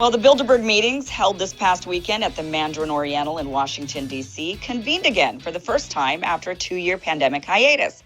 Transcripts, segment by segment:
Well, the Bilderberg meetings held this past weekend at the Mandarin Oriental in Washington, D.C., convened again for the first time after a 2-year pandemic hiatus.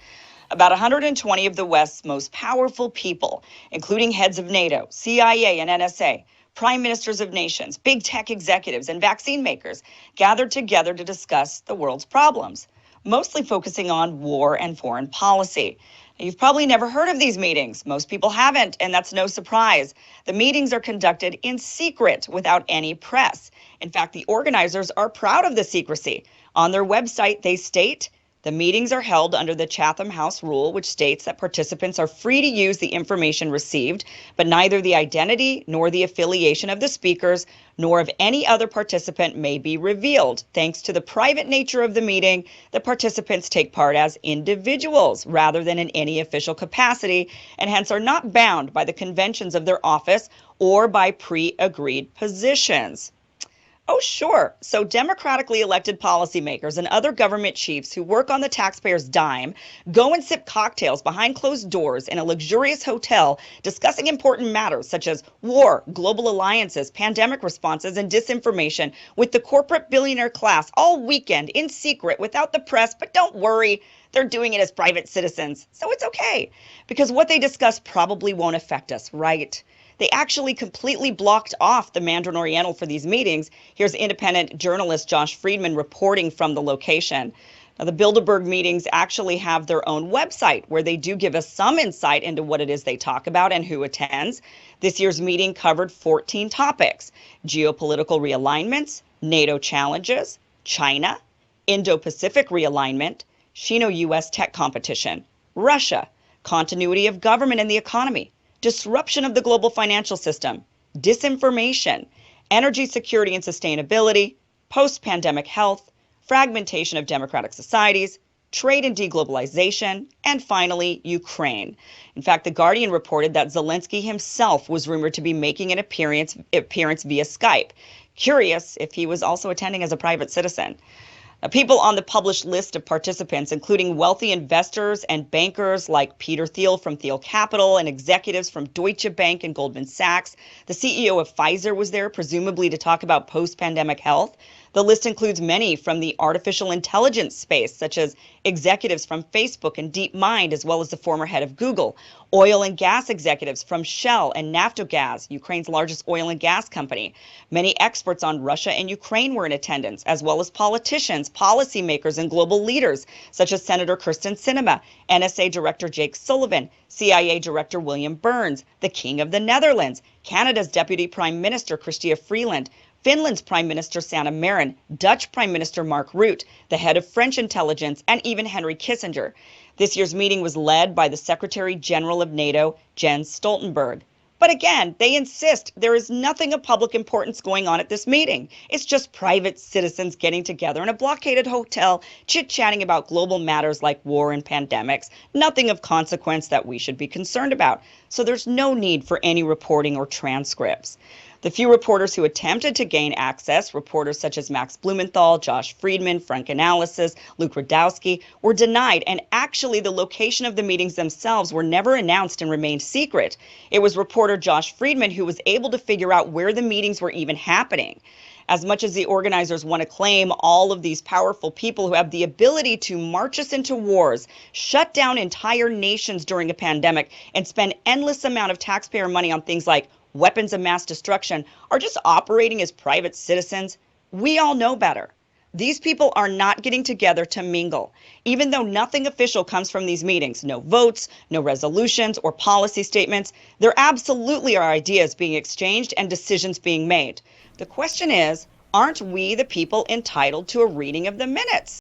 About 120 of the West's most powerful people, including heads of NATO, CIA, and NSA, prime ministers of nations, big tech executives, and vaccine makers, gathered together to discuss the world's problems, mostly focusing on war and foreign policy. You've probably never heard of these meetings. Most people haven't, and that's no surprise. The meetings are conducted in secret without any press. In fact, the organizers are proud of the secrecy. On their website, they state, the meetings are held under the Chatham House rule, which states that participants are free to use the information received, but neither the identity nor the affiliation of the speakers nor of any other participant may be revealed. Thanks to the private nature of the meeting, the participants take part as individuals rather than in any official capacity, and hence are not bound by the conventions of their office or by pre-agreed positions. Oh, sure. So democratically elected policymakers and other government chiefs who work on the taxpayer's dime go and sip cocktails behind closed doors in a luxurious hotel discussing important matters such as war, global alliances, pandemic responses, and disinformation with the corporate billionaire class all weekend in secret without the press. But don't worry, they're doing it as private citizens. So it's okay, because what they discuss probably won't affect us, right? They actually completely blocked off the Mandarin Oriental for these meetings. Here's independent journalist Josh Friedman reporting from the location. Now, the Bilderberg meetings actually have their own website where they do give us some insight into what it is they talk about and who attends. This year's meeting covered 14 topics: geopolitical realignments, NATO challenges, China, Indo-Pacific realignment, Sino-US tech competition, Russia, continuity of government and the economy, disruption of the global financial system, disinformation, energy security and sustainability, post-pandemic health, fragmentation of democratic societies, trade and deglobalization, and finally, Ukraine. In fact, The Guardian reported that Zelensky himself was rumored to be making an appearance via Skype. Curious if he was also attending as a private citizen. People on the published list of participants, including wealthy investors and bankers like Peter Thiel from Thiel Capital and executives from Deutsche Bank and Goldman Sachs. The CEO of Pfizer was there, presumably to talk about post-pandemic health. The list includes many from the artificial intelligence space, such as executives from Facebook and DeepMind, as well as the former head of Google, oil and gas executives from Shell and Naftogaz, Ukraine's largest oil and gas company. Many experts on Russia and Ukraine were in attendance, as well as politicians, policymakers, and global leaders, such as Senator Kirsten Sinema, NSA Director Jake Sullivan, CIA Director William Burns, the King of the Netherlands, Canada's Deputy Prime Minister Chrystia Freeland, Finland's Prime Minister Sanna Marin, Dutch Prime Minister Mark Rutte, the head of French intelligence, and even Henry Kissinger. This year's meeting was led by the Secretary General of NATO, Jens Stoltenberg. But again, they insist there is nothing of public importance going on at this meeting. It's just private citizens getting together in a blockaded hotel, chit-chatting about global matters like war and pandemics, nothing of consequence that we should be concerned about. So there's no need for any reporting or transcripts. The few reporters who attempted to gain access, reporters such as Max Blumenthal, Josh Friedman, Frank Analysis, Luke Rudowski, were denied, and actually the location of the meetings themselves were never announced and remained secret. It was reporter Josh Friedman who was able to figure out where the meetings were even happening. As much as the organizers want to claim all of these powerful people who have the ability to march us into wars, shut down entire nations during a pandemic, and spend endless amount of taxpayer money on things like weapons of mass destruction, are just operating as private citizens, we all know better. These people are not getting together to mingle. Even though nothing official comes from these meetings, no votes, no resolutions or policy statements, there absolutely are ideas being exchanged and decisions being made. The question is, aren't we the people entitled to a reading of the minutes?